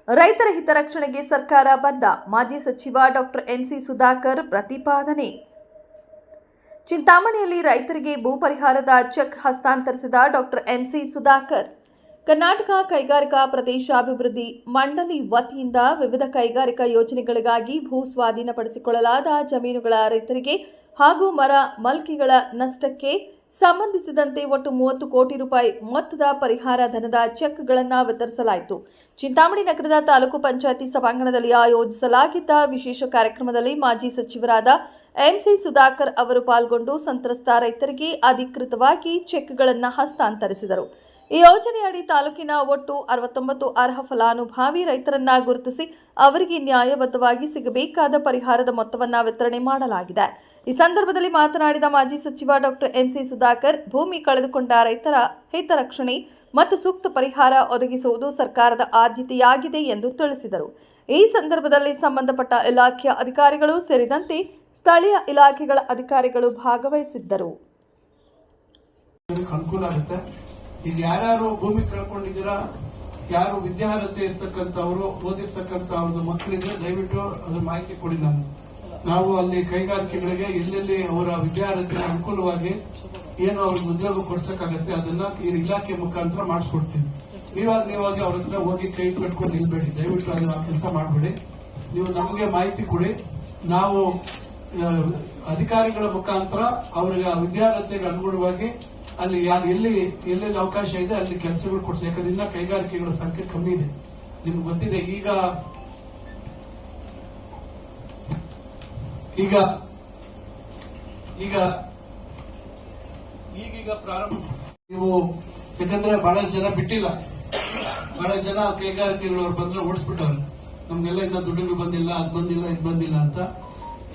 ರೈತರ ಹಿತರಕ್ಷಣೆಗೆ ಸರ್ಕಾರ ಬದ್ಧ. ಮಾಜಿ ಸಚಿವ ಡಾಕ್ಟರ್ ಎಂಸಿ ಸುಧಾಕರ್ ಪ್ರತಿಪಾದನೆ. ಚಿಂತಾಮಣಿಯಲ್ಲಿ ರೈತರಿಗೆ ಭೂ ಪರಿಹಾರದ ಚೆಕ್ ಹಸ್ತಾಂತರಿಸಿದ ಡಾಕ್ಟರ್ ಎಂಸಿ ಸುಧಾಕರ್. ಕರ್ನಾಟಕ ಕೈಗಾರಿಕಾ ಪ್ರದೇಶಾಭಿವೃದ್ಧಿ ಮಂಡಳಿ ವತಿಯಿಂದ ವಿವಿಧ ಕೈಗಾರಿಕಾ ಯೋಜನೆಗಳಿಗಾಗಿ ಭೂ ಸ್ವಾಧೀನಪಡಿಸಿಕೊಳ್ಳಲಾದ ಜಮೀನುಗಳ ರೈತರಿಗೆ ಹಾಗೂ ಮರ ಮಲ್ಕಿಗಳ ನಷ್ಟಕ್ಕೆ ಸಂಬಂಧಿಸಿದಂತೆ ಒಟ್ಟು 30 ಕೋಟಿ ರೂಪಾಯಿ ಮೊತ್ತದ ಪರಿಹಾರ ಧನದ ಚೆಕ್ಗಳನ್ನು ವಿತರಿಸಲಾಯಿತು. ಚಿಂತಾಮಣಿ ನಗರದ ತಾಲೂಕು ಪಂಚಾಯಿತಿ ಸಭಾಂಗಣದಲ್ಲಿ ಆಯೋಜಿಸಲಾಗಿದ್ದ ವಿಶೇಷ ಕಾರ್ಯಕ್ರಮದಲ್ಲಿ ಮಾಜಿ ಸಚಿವರಾದ ಎಂಸಿ ಸುಧಾಕರ್ ಅವರು ಪಾಲ್ಗೊಂಡು ಸಂತ್ರಸ್ತ ರೈತರಿಗೆ ಅಧಿಕೃತವಾಗಿ ಚೆಕ್ಗಳನ್ನು ಹಸ್ತಾಂತರಿಸಿದರು. ಈ ಯೋಜನೆಯಡಿ ತಾಲೂಕಿನ ಒಟ್ಟು 69 ಅರ್ಹ ಫಲಾನುಭವಿ ರೈತರನ್ನ ಗುರುತಿಸಿ ಅವರಿಗೆ ನ್ಯಾಯಬದ್ಧವಾಗಿ ಸಿಗಬೇಕಾದ ಪರಿಹಾರದ ಮೊತ್ತವನ್ನು ವಿತರಣೆ ಮಾಡಲಾಗಿದೆ. ಈ ಸಂದರ್ಭದಲ್ಲಿ ಮಾತನಾಡಿದ ಮಾಜಿ ಸಚಿವ ಡಾಕ್ಟರ್ ಎಂಸಿ ಸುಧಾಕರ್, ಭೂಮಿ ಕಳೆದುಕೊಂಡ ರೈತರ ಹಿತರಕ್ಷಣೆ ಮತ್ತು ಸೂಕ್ತ ಪರಿಹಾರ ಒದಗಿಸುವುದು ಸರ್ಕಾರದ ಆದ್ಯತೆಯಾಗಿದೆ ಎಂದು ತಿಳಿಸಿದರು. ಈ ಸಂದರ್ಭದಲ್ಲಿ ಸಂಬಂಧಪಟ್ಟ ಇಲಾಖೆಯ ಅಧಿಕಾರಿಗಳು ಸೇರಿದಂತೆ ಸ್ಥಳೀಯ ಇಲಾಖೆಗಳ ಅಧಿಕಾರಿಗಳು ಭಾಗವಹಿಸಿದ್ದರು. ಈಗ ಯಾರ್ಯಾರು ಭೂಮಿ ಕಳ್ಕೊಂಡಿದ್ದೀರಾ, ಯಾರು ವಿದ್ಯಾರ್ಹತೆ ಇರ್ತಕ್ಕಂಥವ್ರು, ಓದಿರ್ತಕ್ಕಂಥ ಅವ್ರದ್ದು ಮಕ್ಕಳಿದ್ರೆ ದಯವಿಟ್ಟು ಅದ್ರ ಮಾಹಿತಿ ಕೊಡಿ. ನಾವು ಅಲ್ಲಿ ಕೈಗಾರಿಕೆಗಳಿಗೆ ಎಲ್ಲೆಲ್ಲಿ ಅವರ ವಿದ್ಯಾರ್ಹತೆ ಅನುಕೂಲವಾಗಿ ಏನು ಅವ್ರಿಗೆ ಉದ್ಯೋಗ ಕೊಡ್ಸಕ್ಕಾಗತ್ತೆ ಅದನ್ನ ಈ ಇಲಾಖೆ ಮುಖಾಂತರ ಮಾಡಿಸ್ಕೊಡ್ತೀವಿ. ನೀವಾಗಿ ಅವ್ರ ಹತ್ರ ಹೋಗಿ ಕೈ ಕಟ್ಕೊಂಡು ನಿಲ್ಬೇಡಿ, ದಯವಿಟ್ಟು ಅದನ್ನ ಕೆಲಸ ಮಾಡಬೇಡಿ. ನೀವು ನಮಗೆ ಮಾಹಿತಿ ಕೊಡಿ, ನಾವು ಅಧಿಕಾರಿಗಳ ಮುಖಾಂತರ ಅವರಿಗೆ ವಿದ್ಯಾರ್ಹತೆಗೆ ಅನುಗುಣವಾಗಿ ಅಲ್ಲಿ ಎಲ್ಲೆಲ್ಲಿ ಅವಕಾಶ ಇದೆ ಅಲ್ಲಿ ಕೆಲಸಗಳು ಕೊಡ್ಸಿ. ಯಾಕಂದ್ರೆ ಕೈಗಾರಿಕೆಗಳ ಸಂಖ್ಯೆ ಕಮ್ಮಿ ಇದೆ, ನಿಮ್ಗೆ ಗೊತ್ತಿದೆ. ಈಗ ಪ್ರಾರಂಭ ನೀವು, ಯಾಕಂದ್ರೆ ಬಹಳ ಜನ ಬಿಟ್ಟಿಲ್ಲ, ಬಹಳ ಜನ ಕೈಗಾರಿಕೆಗಳವ್ರು ಬಂದ್ರೆ ಓಡಿಸ್ಬಿಟ್ಟವ್ರು, ನಮ್ಗೆಲ್ಲ ಇನ್ನ ದುಡ್ಡುಗಳು ಬಂದಿಲ್ಲ, ಅದ್ ಬಂದಿಲ್ಲ, ಇದ್ ಬಂದಿಲ್ಲ ಅಂತ.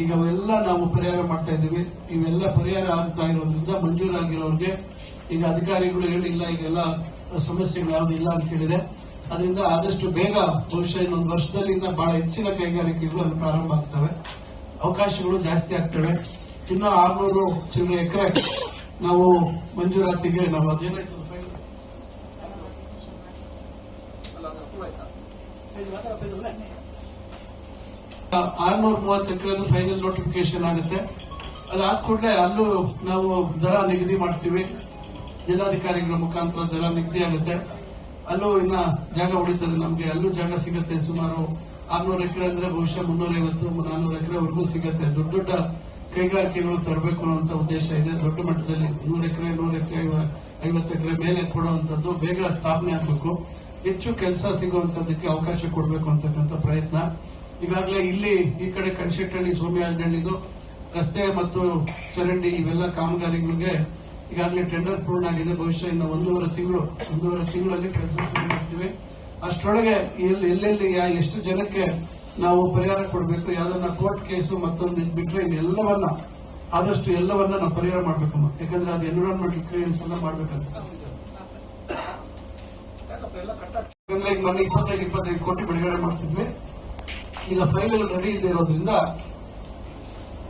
ಈಗ ಅವೆಲ್ಲ ನಾವು ಪರಿಹಾರ ಮಾಡ್ತಾ ಇದ್ದೀವಿ. ಇವೆಲ್ಲ ಪರಿಹಾರ ಆಗ್ತಾ ಇರೋದ್ರಿಂದ ಮಂಜೂರಾಗಿರೋರಿಗೆ ಈಗ ಅಧಿಕಾರಿಗಳು ಹೇಳಿಲ್ಲ, ಈಗೆಲ್ಲ ಸಮಸ್ಯೆಗಳು ಯಾವ್ದು ಇಲ್ಲ ಅಂತ ಹೇಳಿದೆ. ಅದರಿಂದ ಆದಷ್ಟು ಬೇಗ ಬಹುಶಃ ಇನ್ನೊಂದು ವರ್ಷದಲ್ಲಿ ಇನ್ನ ಬಹಳ ಹೆಚ್ಚಿನ ಕೈಗಾರಿಕೆಗಳು ಅಲ್ಲಿ ಪ್ರಾರಂಭ ಆಗ್ತವೆ, ಅವಕಾಶಗಳು ಜಾಸ್ತಿ ಆಗ್ತವೆ. ಇನ್ನು 600 ಚಿಲ್ಲರೆ ಎಕರೆ ನಾವು ಮಂಜೂರಾತಿಗೆ ನಾವು ಅದೇನಾಯ್ತು 630 ಎಕರೆದು ಫೈನಲ್ ನೋಟಿಫಿಕೇಶನ್ ಆಗುತ್ತೆ. ಅದಾದ ಕೂಡಲೇ ಅಲ್ಲೂ ನಾವು ದರ ನಿಗದಿ ಮಾಡ್ತೀವಿ, ಜಿಲ್ಲಾಧಿಕಾರಿಗಳ ಮುಖಾಂತರ ದರ ನಿಗದಿ ಆಗುತ್ತೆ. ಅಲ್ಲೂ ಇನ್ನ ಜಾಗ ಉಳಿತದೆ, ನಮ್ಗೆ ಅಲ್ಲೂ ಜಾಗ ಸಿಗುತ್ತೆ. ಸುಮಾರು 600 ಎಕರೆ ಅಂದ್ರೆ ಬಹುಶಃ 350-400 ಎಕರೆವರೆಗೂ ಸಿಗುತ್ತೆ. ದೊಡ್ಡ ದೊಡ್ಡ ಕೈಗಾರಿಕೆಗಳು ತರಬೇಕು ಅನ್ನುವಂತ ಉದ್ದೇಶ ಇದೆ. ದೊಡ್ಡ ಮಟ್ಟದಲ್ಲಿ 100 ಎಕರೆ 50 ಎಕರೆ ಮೇಲೆ ಕೊಡುವಂತದ್ದು ಬೇಗ ಸ್ಥಾಪನೆ ಆಗಬೇಕು, ಹೆಚ್ಚು ಕೆಲಸ ಸಿಗುವಂತದಕ್ಕೆ ಅವಕಾಶ ಕೊಡಬೇಕು ಅಂತಕ್ಕಂಥ ಪ್ರಯತ್ನ. ಈಗಾಗಲೇ ಇಲ್ಲಿ ಈ ಕಡೆ ಕನ್ಶೆಟ್ಟಹಳ್ಳಿ, ಸೋಮಿಯಾಜನಹಳ್ಳಿದು ರಸ್ತೆ ಮತ್ತು ಚರಂಡಿ ಇವೆಲ್ಲ ಕಾಮಗಾರಿಗಳಿಗೆ ಈಗಾಗಲೇ ಟೆಂಡರ್ ಪೂರ್ಣ ಆಗಿದೆ. ಬಹುಶಃ ಇನ್ನು 1.5 ತಿಂಗಳಲ್ಲಿ ಕೆಲಸ ಶುರು ಮಾಡ್ತೀವಿ. ಅಷ್ಟರೊಳಗೆ ಎಲ್ಲೆಲ್ಲಿ ಎಷ್ಟು ಜನಕ್ಕೆ ನಾವು ಪರಿಹಾರ ಕೊಡಬೇಕು, ಯಾವ್ದನ್ನ ಕೋರ್ಟ್ ಕೇಸು ಮತ್ತೊಂದು ಬಿಟ್ರೆ ಇನ್ನೆಲ್ಲವನ್ನ ಆದಷ್ಟು ಎಲ್ಲವನ್ನ ನಾವು ಪರಿಹಾರ ಮಾಡ್ಬೇಕಮ್ಮ. ಯಾಕಂದ್ರೆ ಅದು ಎನ್ವಿರಾನ್ಮೆಂಟಲ್ ಕ್ಲಿಯರೆನ್ಸ್ ಎಲ್ಲ ಮಾಡ್ಬೇಕಂತ. ಯಾಕಂದ್ರೆ ಈಗ ಮೊನ್ನೆ 25 ಕೋಟಿ ಬಿಡುಗಡೆ ಮಾಡಿಸಿದ್ವಿ. ಈಗ ಫೈಲ್ ರೆಡಿ ಇದೆ ಇರೋದ್ರಿಂದ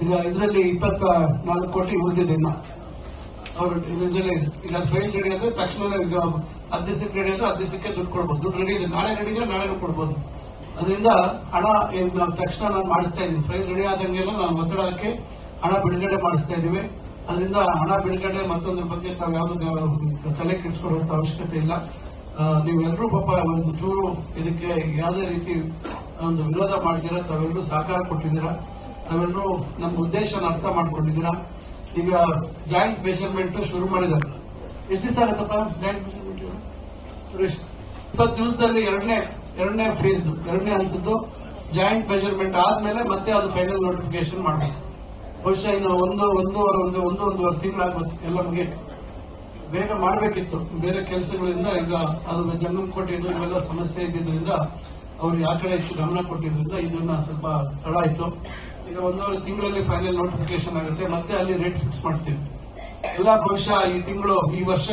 ಈಗ ಇದರಲ್ಲಿ 24 ಕೋಟಿ ಉಳಿದಿದೆ. ಇನ್ನ ಅವರು ಇದರಲ್ಲಿ ಈಗ ಫೈಲ್ ರೆಡಿ ಆದ್ರೆ ತಕ್ಷಣ ಈಗ 10 ದಿವಸಕ್ಕೆ ರೆಡಿ ಆದ್ರೆ 10 ದಿವಸಕ್ಕೆ ದುಡ್ಡು ಕೊಡ್ಬೋದು. ದುಡ್ಡು ರೆಡಿ ಇದೆ, ನಾಳೆ ರೆಡಿ ಇದ್ರೆ ನಾಳೆನೂ ಕೊಡ್ಬೋದು. ಅದರಿಂದ ಹಣ ತಕ್ಷಣ ನಾನು ಮಾಡಿಸ್ತಾ ಇದ್ದೀನಿ. ಫೈಲ್ ರೆಡಿ ಆದಂಗೆಲ್ಲ ನಾನು ಒತ್ತಡ ಹಾಕಿ ಹಣ ಬಿಡುಗಡೆ ಮಾಡಿಸ್ತಾ ಇದೀವಿ. ಅದರಿಂದ ಹಣ ಬಿಡುಗಡೆ ಮತ್ತೊಂದ್ರ ಬಗ್ಗೆ ತಾವು ಯಾವ್ದು ತಲೆ ಕೆಡಿಸ್ಕೊಳ್ಳುವಂತ ಅವಶ್ಯಕತೆ ಇಲ್ಲ. ನೀವೆಲ್ಲರೂ ಪಾಪ ಒಂದು ಚೂರು ಇದಕ್ಕೆ ಯಾವುದೇ ರೀತಿ ಒಂದು ವಿರೋಧ ಮಾಡ್ತೀರಾ, ತಾವೆಲ್ಲರೂ ಸಹಕಾರ ಕೊಟ್ಟಿದ್ದೀರಾ, ತಾವೆಲ್ಲರೂ ನಮ್ಮ ಉದ್ದೇಶನ ಅರ್ಥ ಮಾಡ್ಕೊಂಡಿದ್ದೀರಾ. ಈಗ ಜಾಯಿಂಟ್ ಮೆಷರ್ಮೆಂಟ್ ಶುರು ಮಾಡಿದ್ದಾರೆ. ಎಷ್ಟು ದಿವಸ ಆಗುತ್ತಪ್ಪ ಜಾಯಿಂಟ್ ಮೆಷರ್ಮೆಂಟ್ ಸುರೇಶ್? 20 ದಿವಸದಲ್ಲಿ ಎರಡನೇ ಫೇಸ್, ಎರಡನೇ ಹಂತದ್ದು ಜಾಯಿಂಟ್ ಮೆಷರ್ಮೆಂಟ್ ಆದ್ಮೇಲೆ ಮತ್ತೆ ಅದು ಫೈನಲ್ ನೋಟಿಫಿಕೇಶನ್ ಮಾಡಬೇಕು. ಬಹುಶಃ ಇನ್ನು ಒಂದೂವರೆ ತಿಂಗಳಾಗ್ಬೇಕು ಎಲ್ಲ ಮುಗಿಯಕ್ಕೆ. ಬೇಗ ಮಾಡಬೇಕಿತ್ತು, ಬೇರೆ ಕೆಲಸಗಳಿಂದ ಈಗ ಅದು ಜಂಗಮಕೋಟೆ ಇವೆಲ್ಲ ಸಮಸ್ಯೆ ಇದ್ದಿದ್ದರಿಂದ ಅವ್ರು ಯಾವ ಕಡೆ ಹೆಚ್ಚು ಗಮನ ಕೊಟ್ಟಿದ್ರಿಂದ ಇದನ್ನ ಸ್ವಲ್ಪ ತಡ ಆಯ್ತು. ಈಗ 1.5 ತಿಂಗಳಲ್ಲಿ ಫೈನಲ್ ನೋಟಿಫಿಕೇಶನ್ ಆಗುತ್ತೆ, ಮತ್ತೆ ಅಲ್ಲಿ ರೇಟ್ ಫಿಕ್ಸ್ ಮಾಡ್ತೀವಿ. ಎಲ್ಲ ಬಹುಶಃ ಈ ವರ್ಷ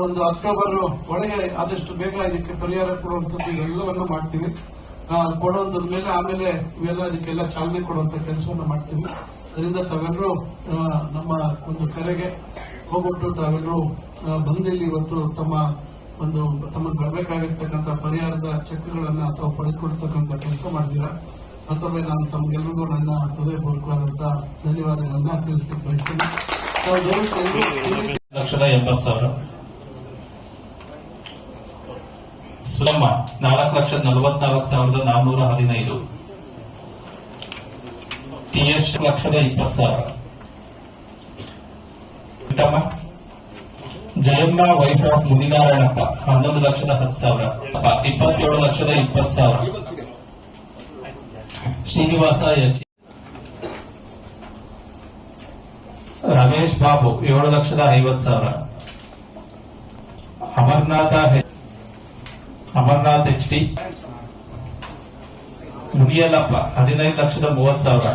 ಒಂದು ಅಕ್ಟೋಬರ್ ಒಳಗೆ ಆದಷ್ಟು ಬೇಗ ಇದಕ್ಕೆ ಪರಿಹಾರ ಕೊಡುವಂಥದ್ದು ಇವೆಲ್ಲವನ್ನು ಮಾಡ್ತೀವಿ. ಕೊಡುವಂತದ ಮೇಲೆ ಆಮೇಲೆ ಇವೆಲ್ಲ ಇದಕ್ಕೆಲ್ಲ ಚಾಲನೆ ಕೊಡುವಂತ ಕೆಲಸವನ್ನು ಮಾಡ್ತೀವಿ. ಅದರಿಂದ ತಾವೆಲ್ಲರೂ ನಮ್ಮ ಒಂದು ಕರೆಗೆ ಹೋಗ್ಬಿಟ್ಟು ತಾವೆಲ್ಲರೂ ಬಂದಿಲ್ಲಿ ಇವತ್ತು ತಮ್ಮ ಒಂದು ತಮಗೆ ಬರಬೇಕಾಗಿರ್ತಕ್ಕಂಥ ಪರಿಹಾರದ ಚೆಕ್ಗಳನ್ನ ತಾವು ಪಡೆದುಕೊಡ್ತಕ್ಕಂಥ ಕೆಲಸ ಮಾಡಿದ್ದೀರಾ. ಮತ್ತೊಮ್ಮೆ ನಾನು ತಮಗೆಲ್ಲರಿಗೂ ನನ್ನ ಹೃದಯಪೂರ್ವಕವಾದಂತಹ ಧನ್ಯವಾದಗಳನ್ನ ತಿಳಿಸ್ಲಿಕ್ಕೆ ಬಯಸ್ತೇನೆ. ನಾವು ದಯವಿಟ್ಟು 1,80,000 Sulamma 4,44,415 TS 1,20,000 Jayamma wife of Muninarayanappa 11,10,000 27,20,000 Srinivasa H Ramesh Babu 7,50,000 Amarnath HD Muniyallappa 15,30,000